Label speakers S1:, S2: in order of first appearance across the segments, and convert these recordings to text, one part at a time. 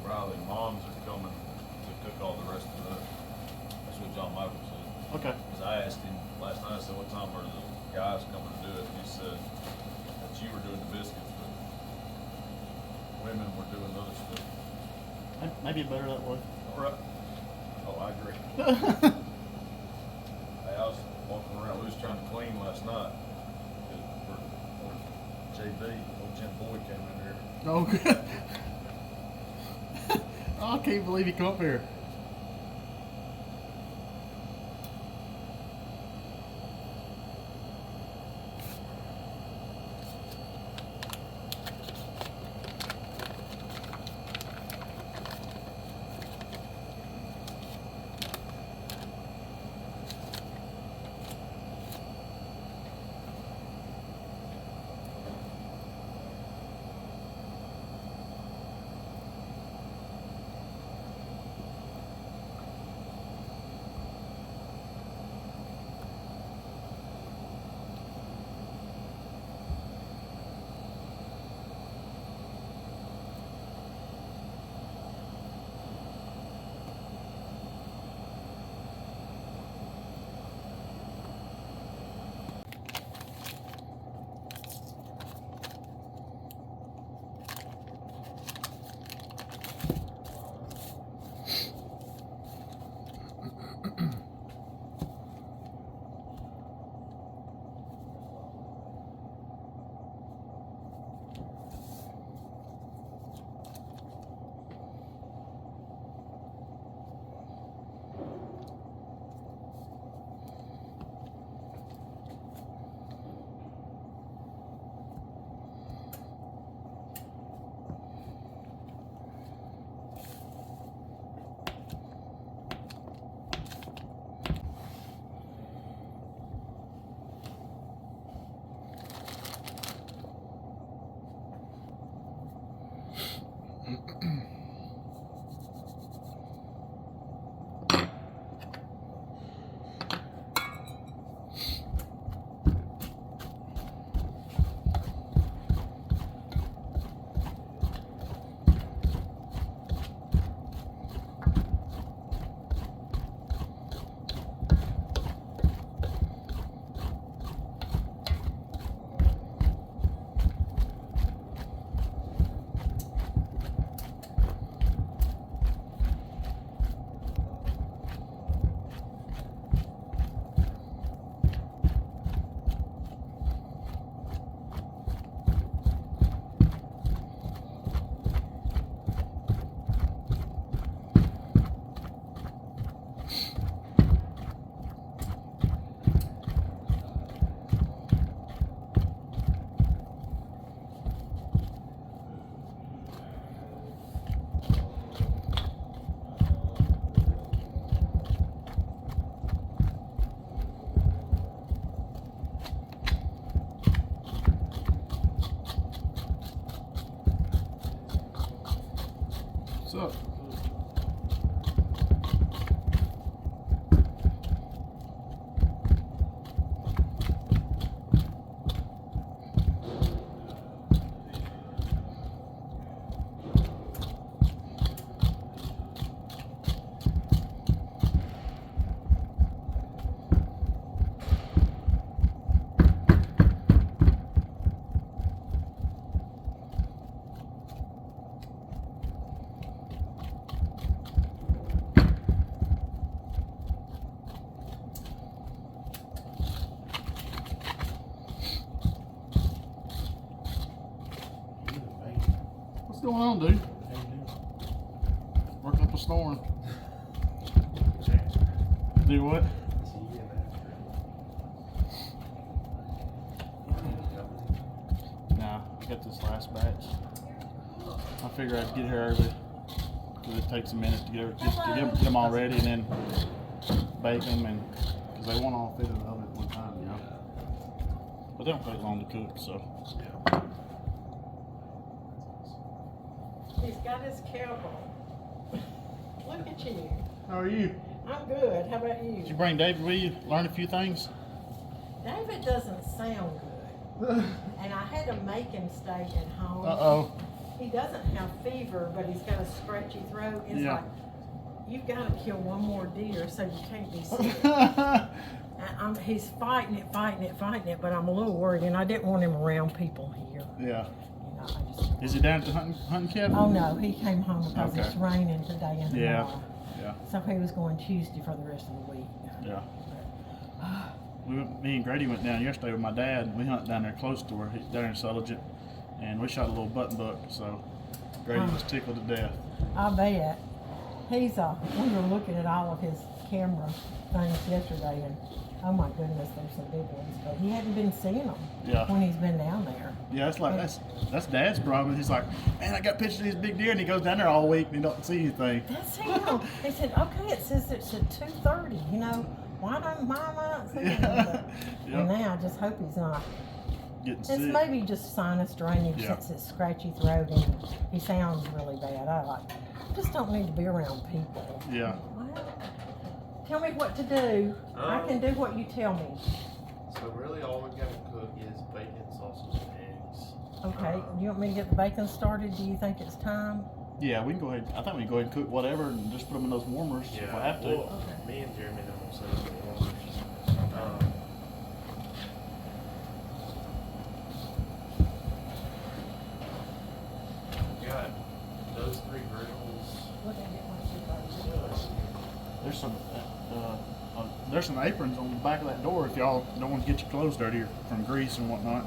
S1: Riley moms are coming to cook all the rest of it. That's what John Michael said.
S2: Okay.
S1: Because I asked him last night, I said, what time are the guys coming to do it? And he said that you were doing the biscuits, but women were doing other stuff.
S2: Maybe better that way.
S1: All right. Oh, I agree. Hey, I was walking around, we was trying to clean last night. For JB, old Jim Boyd came in here.
S2: Oh, good. Oh, I can't believe he come up here. What's up? What's going on, dude? Working up a storm. Do what? Nah, I got this last batch. I figure I'd get here early. Cause it takes a minute to get them all ready and then bake them, and because they won't all fit in the oven at one time, you know. But they don't take long to cook, so.
S3: He's got his cowboy. Look at you.
S2: How are you?
S3: I'm good. How about
S2: Did you
S3: you?
S2: bring David with you? Learn a few things?
S3: David doesn't sound good. And I had to make him stay at home.
S2: Uh-oh.
S3: he doesn't have fever, but he's got a scratchy throat. It's
S2: Yeah.
S3: like, you've got to kill one more deer so you can't be sick. He's fighting it, but I'm a little worried, and I didn't want him around people here.
S2: Yeah.
S3: You know, I just,
S2: Is he down at the hunting cabin?
S3: oh no, he came home because
S2: Okay.
S3: it's raining today and
S2: Yeah.
S3: tomorrow.
S2: Yeah.
S3: So he was going Tuesday for the rest of the week.
S2: Yeah. Me and Grady went down yesterday with my dad. We hunted down there close to where down in Sulligent, and we shot a little buttonbuck. So Grady was tickled to death.
S3: I bet. We were looking at all of his camera things yesterday, and oh my goodness, there's some big ones. But he hadn't been seeing them
S2: Yeah.
S3: when he's been down there.
S2: Yeah, it's like that's Dad's problem. He's like, man, I got pictures of these big deer, and he goes down there all week and he don't see anything.
S3: That's him. He said, okay, it says it's at 2:30. You know, why am I not seeing anything?
S2: Yeah.
S3: And now I just hope he's not.
S2: Getting
S3: It's
S2: sick.
S3: maybe just sinus drainage
S2: Yeah.
S3: since it's scratchy throat and he sounds really bad. Just don't need to be around people.
S2: Yeah.
S3: Well, tell me what to do. I can do what you tell me.
S4: So really all we're gonna cook is bacon, sausage, and eggs.
S3: Okay, do you want me to get the bacon started? Do you think it's time?
S2: Yeah, we can go ahead. I think we can go ahead and cook whatever and just put them in those warmers if we have to.
S4: Well, me and Jeremy know we'll set up the warmers. Got those 3 grills.
S2: There's some aprons on the back of that door if y'all don't want to get your clothes dirty from grease and whatnot.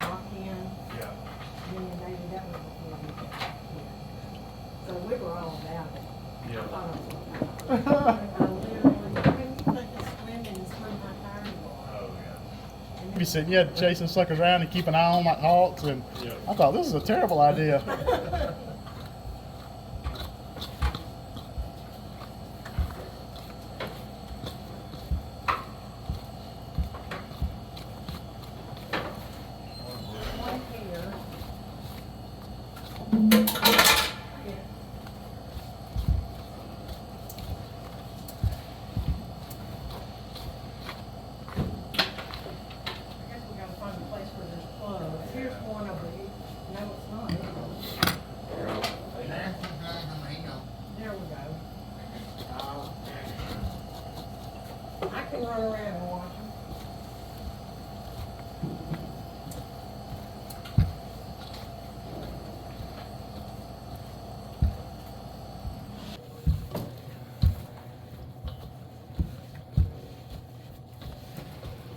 S3: Lock in.
S4: Yeah.
S3: Me and David, that was before we got here. So we were all about it. I
S4: Yeah.
S3: thought I was I literally, when you think it's swimming and swim my tire
S4: Oh yeah.
S3: and
S2: You said you had to chase them suckers around and keep an eye on like hawks, and
S4: Yeah.
S2: I thought this is a terrible idea.
S3: one here. I guess we gotta find a place where there's plugs. Here's one over here. No, it's not. There we go. I can run around and watch them.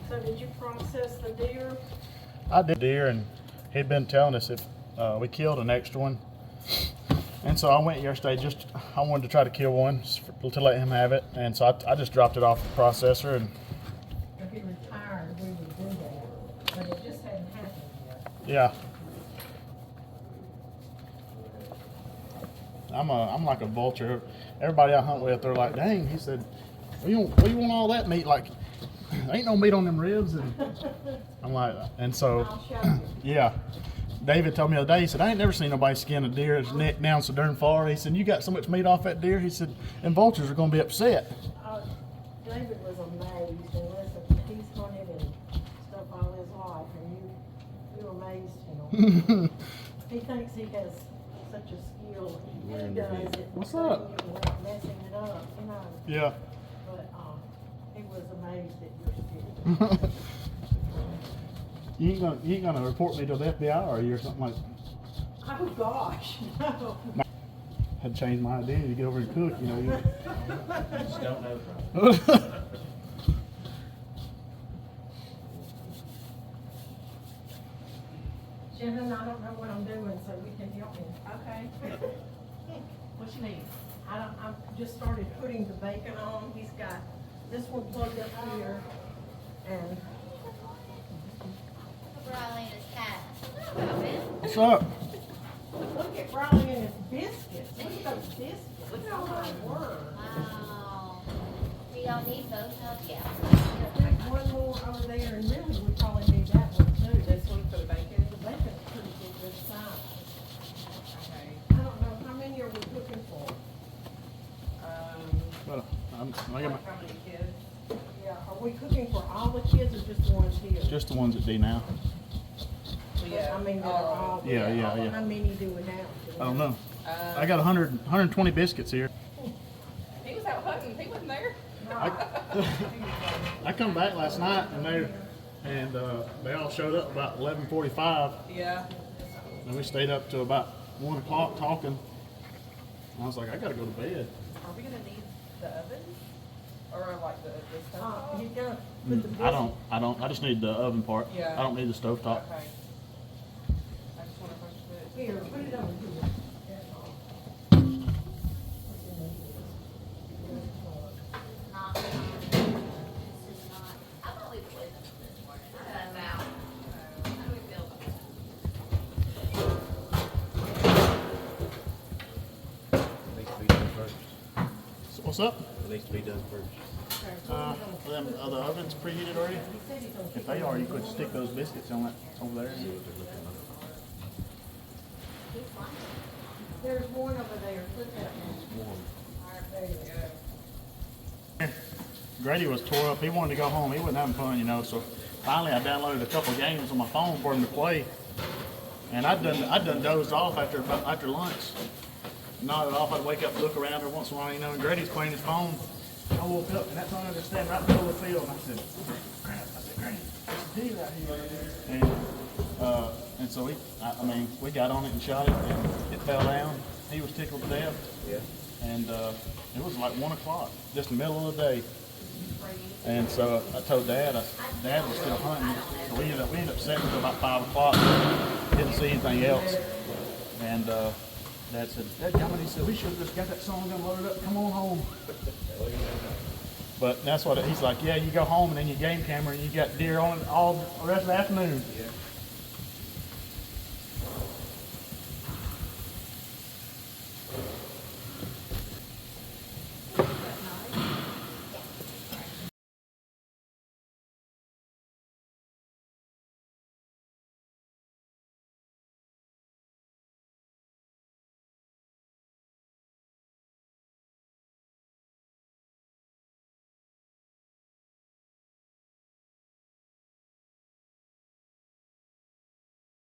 S3: So did you process the deer?
S2: I did deer, and he'd been telling us if we killed an extra one. And so I went yesterday. I wanted to try to kill one to let him have it, and so I just dropped it off the processor. And
S3: If he retired, we would do that, but it just hadn't happened yet.
S2: yeah, I'm like a vulture. Everybody I hunt with, they're like, "Dang," he said, "We want all that meat? Like, there ain't no meat on them ribs." And I'm like, and so
S3: I'll show you.
S2: yeah. David told me the other day, he said, I ain't never seen nobody skin a deer's neck down so darn far. He said, you got so much meat off that deer. He said, and vultures are going to be upset.
S3: David was amazed, and listen, he's hunted and stuff all his life, and you amazed him. He thinks he has such a skill. He does it.
S2: What's
S3: so
S2: up?
S3: without messing it up, you know.
S2: Yeah.
S3: But he was amazed at your skill.
S2: You ain't gonna report me to the FBI, are you, or something like?
S3: Oh gosh, no.
S2: Had to change my identity to get over and cook, you know.
S4: You just don't know.
S3: Shannon, I don't know what I'm doing, so we can help me. Okay. What you need? I'm just started putting the bacon on. He's got this one plugged up here, and
S5: Riley and his cat. Oh, man.
S2: What's up?
S3: look at Riley and his biscuits. Look at those biscuits. Oh my word.
S5: Wow. Do y'all need both of you?
S3: There's one more over there, and really we probably need that one too. This one for the bacon. The bacon's pretty good size. Okay. I don't know, how many are we looking for?
S2: Well, I got my,
S6: How many kids?
S3: Yeah, are we cooking for all the kids or just the ones here?
S2: just the ones at D now.
S6: Yeah.
S3: I mean, that are all.
S2: Yeah, yeah,
S3: How
S2: yeah.
S3: many do we have?
S2: I don't know. I got 120 biscuits here.
S6: He was out hunting, he wasn't there.
S2: I come back last night and they all showed up about 11:45,
S6: Yeah.
S2: and we stayed up till about 1 o'clock talking. I was like, I gotta go to bed.
S6: Are we gonna need the oven? Or like the stove?
S3: He's gonna put the
S2: I just need the oven part.
S6: Yeah.
S2: I don't need the stove top.
S6: Okay. I just wanna push it.
S3: Here, put it over here. That's all.
S5: Not, this is not, I thought we put them this morning. I don't know. How do we feel about
S4: It needs to be done first.
S2: So what's up?
S4: It needs to be done first.
S2: Are the ovens preheated already? If they are, you could stick those biscuits on it over there.
S3: There's one over there, put that one. Alright, there you go.
S2: Grady was tore up. He wanted to go home. He wasn't having fun, you know. So finally, I downloaded a couple games on my phone for him to play. And I'd done dozed off after lunch. Nodded off. I'd wake up, look around every once in a while, you know. And Grady's playing his phone. I woke up and that phone was standing right in the middle of the field. And I said, "Crap!" I said, "Grady, there's a deer out here." And so we got on it and shot it, and it fell down. He was tickled to death.
S4: Yeah.
S2: And it was like 1 o'clock, just the middle of the day. And so I told Dad, Dad was still hunting, so we ended up sitting until about 5 o'clock. Didn't see anything else. And Dad said, he said, we should have just got that song gun loaded up, come on home. But that's what he's like, yeah, you go home and then you game camera and you got deer on it all the rest of the afternoon.
S4: Yeah.